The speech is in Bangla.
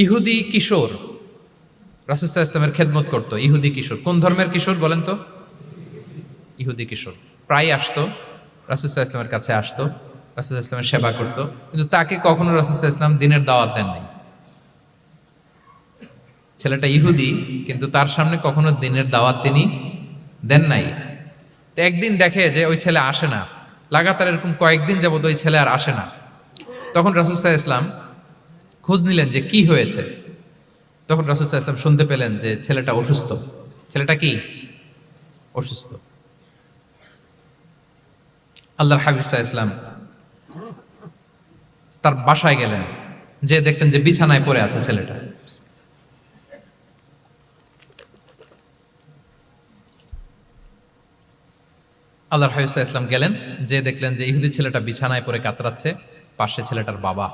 ইহুদি কিশোর রাসূল সাল্লাল্লাহু আলাইহি ওয়াসাল্লামের খেদমত করতো। ইহুদি কিশোর, কোন ধর্মের কিশোর বলেন তো? ইহুদি কিশোর প্রায় আসতো রাসূল সাল্লাল্লাহু আলাইহি ওয়াসাল্লামের কাছে, আসতো রাসূল সাল্লাল্লাহু আলাইহি ওয়াসাল্লামের সেবা করতো, কিন্তু তাকে কখনো রাসূল সাল্লাল্লাহু আলাইহি ওয়াসাল্লাম দিনের দাওয়াত দেন নাই। ছেলেটা ইহুদি, কিন্তু তার সামনে কখনো দিনের দাওয়াত তিনি দেন নাই। তো একদিন দেখে যে ওই ছেলে আসে না, লাগাতার এরকম কয়েকদিন যাবত ওই ছেলে আর আসে না। তখন রাসূল সাল্লাল্লাহু আলাইহি ওয়াসাল্লাম খোঁজ নিলেন যে কি হয়েছে। তখন রাসূল সাল্লাল্লাহু আলাইহি ওয়াসাল্লাম শুনতে পেলেন যে ছেলেটা অসুস্থ। ছেলেটা কি অসুস্থ? আল্লাহর হাবিব সাল্লাল্লাহু আলাইহি ওয়াসাল্লাম তার বাসায় গেলেন, যে দেখতেন যে বিছানায় পড়ে আছে ছেলেটা। আল্লাহর হাবিব সাল্লাল্লাহু আলাইহি ওয়াসাল্লাম গেলেন, যে দেখলেন যে ইহুদি ছেলেটা বিছানায় পড়ে কাতরাচ্ছে, পাশে ছেলেটার বাবা।